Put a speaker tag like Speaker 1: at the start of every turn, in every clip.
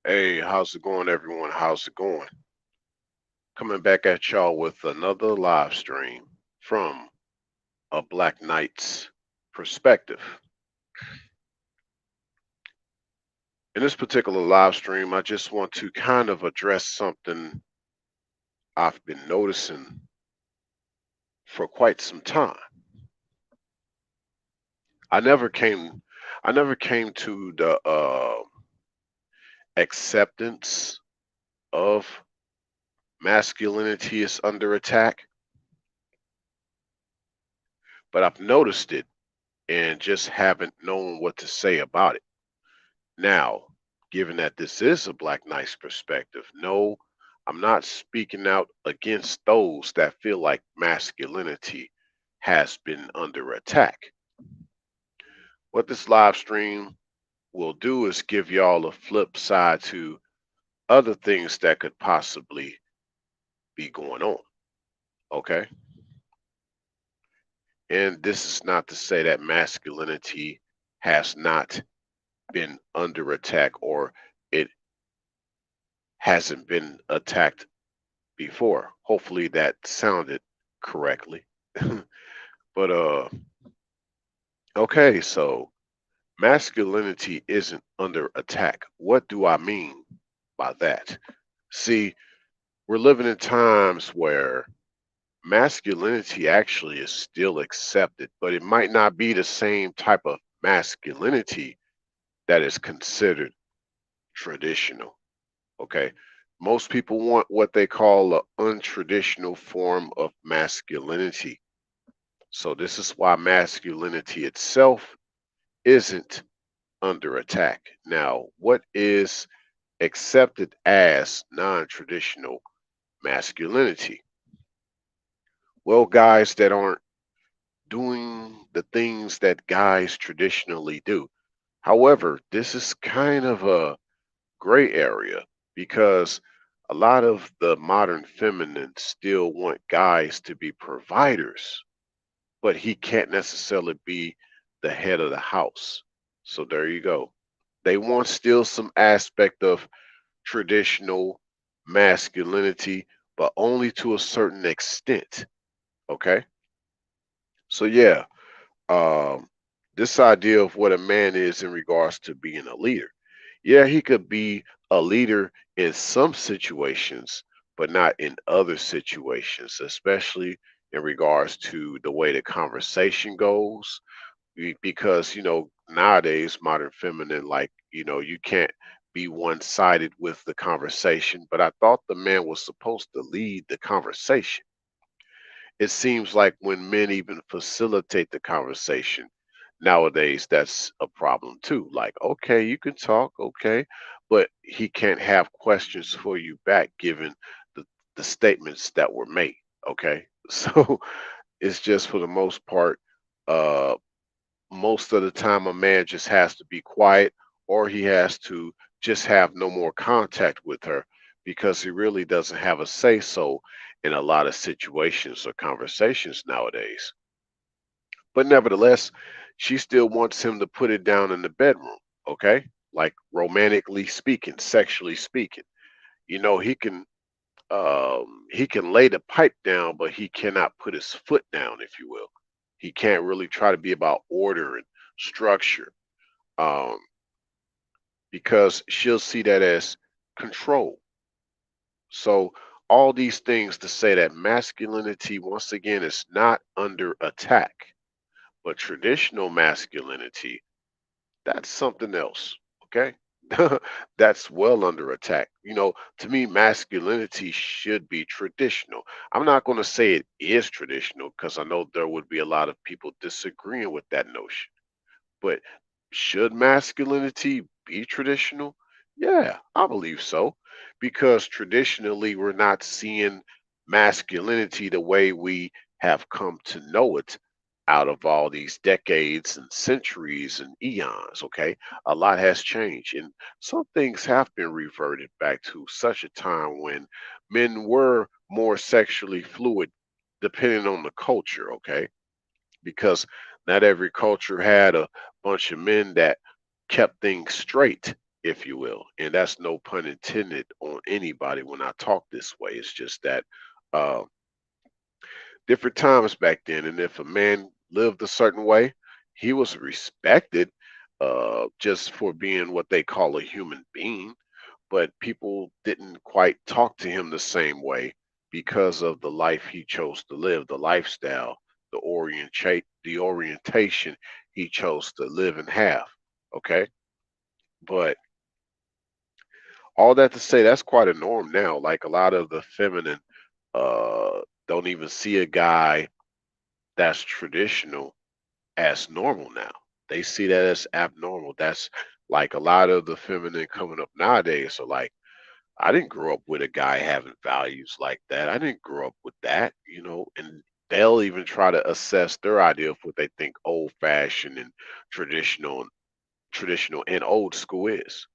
Speaker 1: Hey, how's it going, everyone? How's it going? Coming back at y'all with another live stream from a Black Knight's perspective. In this particular live stream, I just want to kind of address something I've been noticing for quite some time. I never came, I never came to the acceptance of masculinity is under attack, but I've noticed it and just haven't known what to say about it. Now, given that this is a Black Knight's perspective, no, I'm not speaking out against those that feel like masculinity has been under attack. What this live stream will do is give y'all a flip side to other things that could possibly be going on. Okay. And this is not to say that masculinity has not been under attack or it hasn't been attacked before. Hopefully that sounded correctly. But okay, so masculinity isn't under attack. What do I mean by that? See, we're living in times where masculinity actually is still accepted, but it might not be the same type of masculinity that is considered traditional. Okay. Most people want what they call an untraditional form of masculinity. So this is why masculinity itself isn't under attack. Now, what is accepted as non-traditional masculinity? Well, guys that aren't doing the things that guys traditionally do. However, this is kind of a gray area because a lot of the modern feminine still want guys to be providers, but he can't necessarily be the head of the house. So there you go. They want still some aspect of traditional masculinity, but only to a certain extent. Okay. So yeah, um, this idea of what a man is in regards to being a leader. Yeah, he could be a leader in some situations, but not in other situations, especially in regards to the way the conversation goes. Because, nowadays, modern feminine, like, you can't be one sided with the conversation, but I thought the man was supposed to lead the conversation. It seems like when men even facilitate the conversation nowadays, that's a problem too. Like, okay, you can talk, okay, but he can't have questions for you back given the, the statements that were made. Okay. So it's just for the most part, uh, most of the time a man just has to be quiet or he has to just have no more contact with her because he really doesn't have a say so in a lot of situations or conversations nowadays. But nevertheless, she still wants him to put it down in the bedroom, okay? Like romantically speaking, sexually speaking. He can lay the pipe down, but he cannot put his foot down, if you will. He can't really try to be about order and structure, um, because she'll see that as control. So all these things to say that masculinity, once again, is not under attack, but traditional masculinity, that's something else. Okay. That's well under attack. To me, masculinity should be traditional. I'm not going to say it is traditional because I know there would be a lot of people disagreeing with that notion. But should masculinity be traditional? Yeah, I believe so. Because traditionally, we're not seeing masculinity the way we have come to know it out of all these decades and centuries and eons. Okay. A lot has changed. And some things have been reverted back to such a time when men were more sexually fluid, depending on the culture. Okay, because not every culture had a bunch of men that kept things straight. if you will. And that's no pun intended on anybody when I talk this way. It's just that uh, different times back then. And if a man lived a certain way, he was respected just for being what they call a human being. But people didn't quite talk to him the same way because of the life he chose to live, the lifestyle, the orientation he chose to live and have. Okay. But all that to say, that's quite a norm now. Like a lot of the feminine don't even see a guy that's traditional as normal now. They see that as abnormal. That's like a lot of the feminine coming up nowadays are like, I didn't grow up with a guy having values like that. I didn't grow up with that, and they'll even try to assess their idea of what they think old fashioned and traditional traditional and old school is,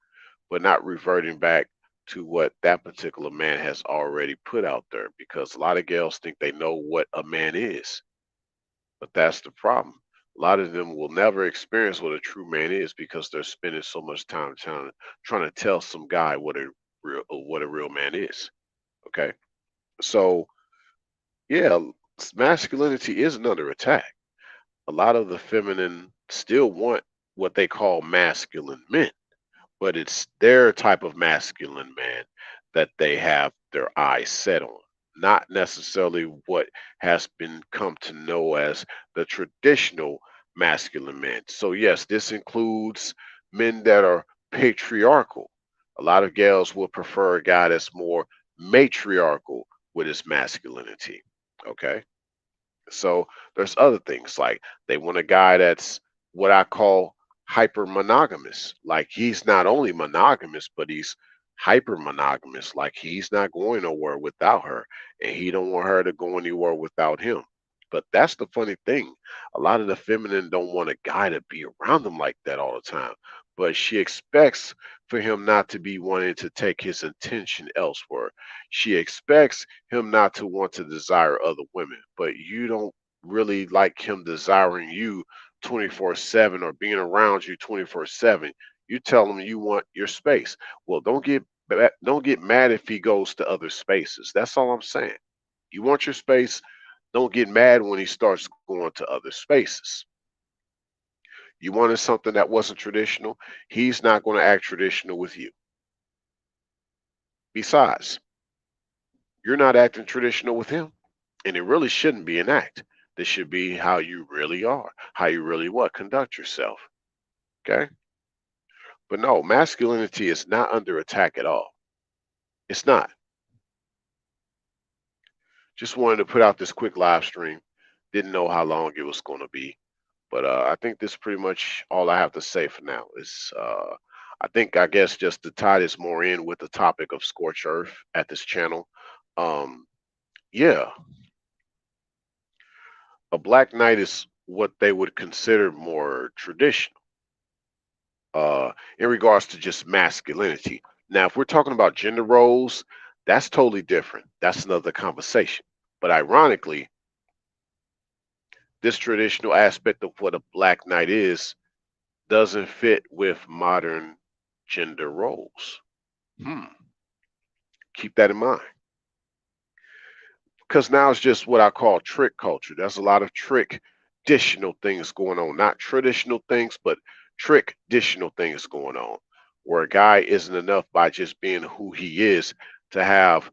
Speaker 1: but not reverting back to what that particular man has already put out there because a lot of girls think they know what a man is, but that's the problem. A lot of them will never experience what a true man is because they're spending so much time trying to tell some guy what a real man is. Okay, so yeah, masculinity isn't under attack. A lot of the feminine still want what they call masculine men, but it's their type of masculine man that they have their eyes set on, not necessarily what has been come to know as the traditional masculine man. So yes, this includes men that are patriarchal. A lot of gals will prefer a guy that's more matriarchal with his masculinity. Okay. So there's other things like they want a guy that's what I call hyper monogamous. Like he's not only monogamous, but he's hyper monogamous. Like he's not going nowhere without her, and he don't want her to go anywhere without him. But that's the funny thing. A lot of the feminine don't want a guy to be around them like that all the time. But she expects for him not to be wanting to take his attention elsewhere. She expects him not to want to desire other women, but you don't really like him desiring you 24/7 or being around you 24/7. You tell him you want your space. Well, don't get mad if he goes to other spaces. That's all I'm saying. You want your space, don't get mad when he starts going to other spaces. You wanted something that wasn't traditional, he's not going to act traditional with you. Besides, you're not acting traditional with him. And it really shouldn't be an act. This should be how you really are, how you really what conduct yourself. Okay. But no, masculinity is not under attack at all. It's not. Just wanted to put out this quick live stream. Didn't know how long it was going to be. But I think this is pretty much all I have to say for now. I guess just to tie this more in with the topic of scorched earth at this channel. Um, yeah, a black knight is what they would consider more traditional in regards to just masculinity. Now, if we're talking about gender roles, that's totally different. That's another conversation. But ironically, this traditional aspect of what a black knight is doesn't fit with modern gender roles. Hmm. Keep that in mind. Because now it's just what I call trick culture. There's a lot of trick additional things going on. Not traditional things, but trick additional things going on. Where a guy isn't enough by just being who he is to have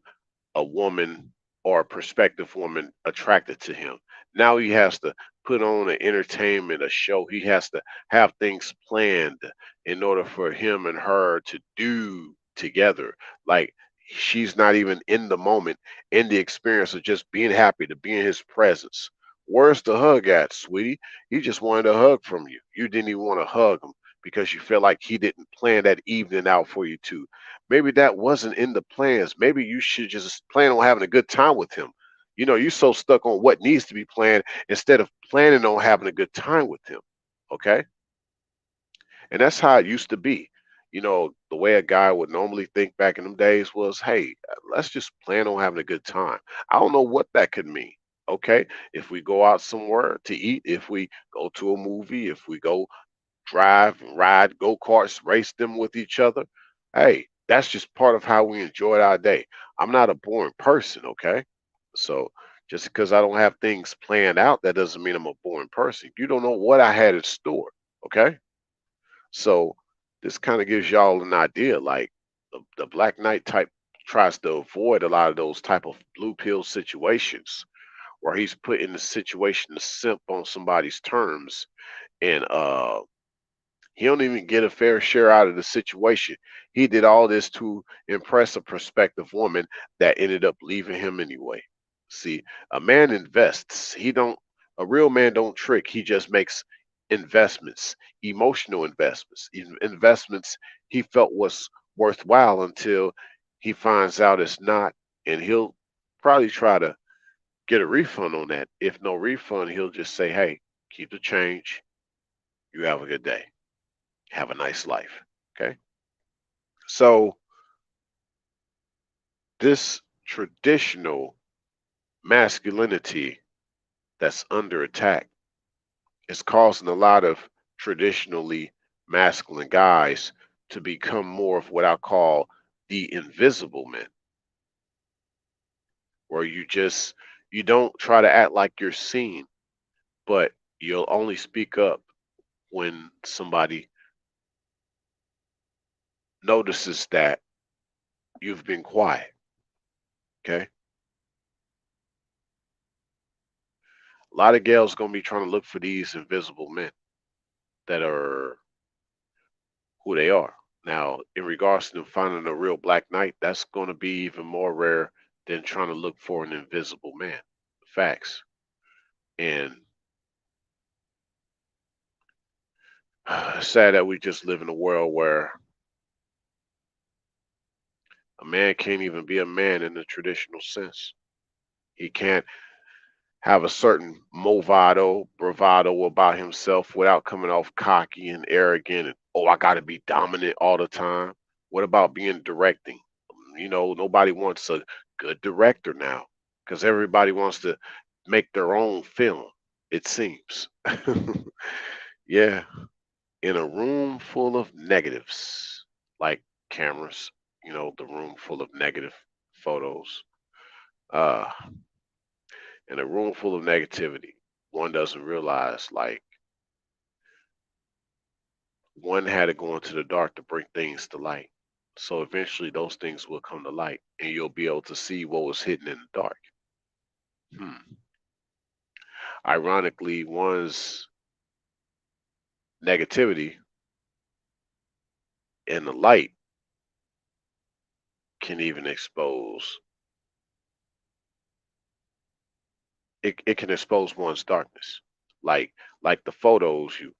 Speaker 1: a woman or a prospective woman attracted to him. Now he has to put on an entertainment, a show. He has to have things planned in order for him and her to do together. Like she's not even in the moment, in the experience of just being happy to be in his presence. Where's the hug at, sweetie? He just wanted a hug from you. You didn't even want to hug him because you feel like he didn't plan that evening out for you to. Maybe that wasn't in the plans. Maybe you should just plan on having a good time with him. You're so stuck on what needs to be planned instead of planning on having a good time with him. Okay. And that's how it used to be. The way a guy would normally think back in them days was, hey, let's just plan on having a good time. I don't know what that could mean. Okay. If we go out somewhere to eat, if we go to a movie, if we go drive and ride go-karts, race them with each other. Hey, that's just part of how we enjoyed our day. I'm not a boring person, okay? So just because I don't have things planned out, that doesn't mean I'm a boring person. You don't know what I had in store, okay? So this kind of gives y'all an idea. Like the Black Knight type tries to avoid a lot of those type of blue pill situations where he's put in the situation to simp on somebody's terms and he don't even get a fair share out of the situation. He did all this to impress a prospective woman that ended up leaving him anyway. See, a man invests. He don't a real man don't trick. He just makes investments, emotional investments, investments he felt was worthwhile until he finds out it's not, and he'll probably try to get a refund on that. If no refund, he'll just say, "Hey, keep the change. You have a good day. Have a nice life." Okay. So this traditional masculinity that's under attack is causing a lot of traditionally masculine guys to become more of what I call the invisible men, where you don't try to act like you're seen, but you'll only speak up when somebody notices that you've been quiet. Okay. A lot of gals gonna be trying to look for these invisible men that are who they are. Now, in regards to them finding a real black knight, that's going to be even more rare than trying to look for an invisible man. Facts. And sad that we just live in a world where a man can't even be a man in the traditional sense. He can't have a certain movado, bravado about himself without coming off cocky and arrogant and, oh, I got to be dominant all the time. What about being directing? Nobody wants a good director now because everybody wants to make their own film, it seems. Yeah, in a room full of negatives, like cameras, the room full of negative photos. Uh, in a room full of negativity, one doesn't realize like one had to go into the dark to bring things to light. So eventually those things will come to light and you'll be able to see what was hidden in the dark. Hmm. Ironically, one's negativity in the light can even expose it can expose one's darkness. Like the photos you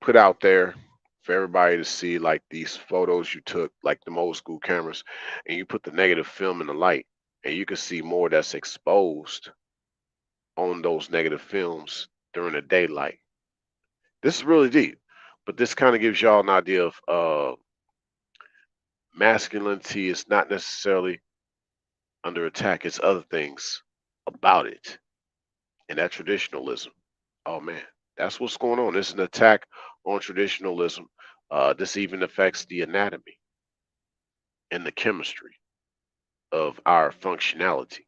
Speaker 1: put out there for everybody to see, like these photos you took, like the old school cameras, and you put the negative film in the light, and you can see more that's exposed on those negative films during the daylight. This is really deep, but this kind of gives y'all an idea of masculinity is not necessarily under attack, it's other things about it. And that traditionalism. Oh man, that's what's going on. This is an attack on traditionalism. This even affects the anatomy and the chemistry of our functionality.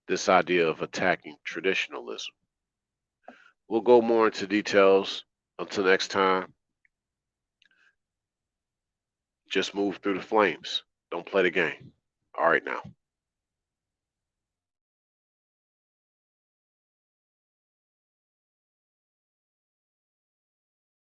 Speaker 1: This idea of attacking traditionalism. We'll go more into details. Until next time, just move through the flames. Don't play the game. All right now.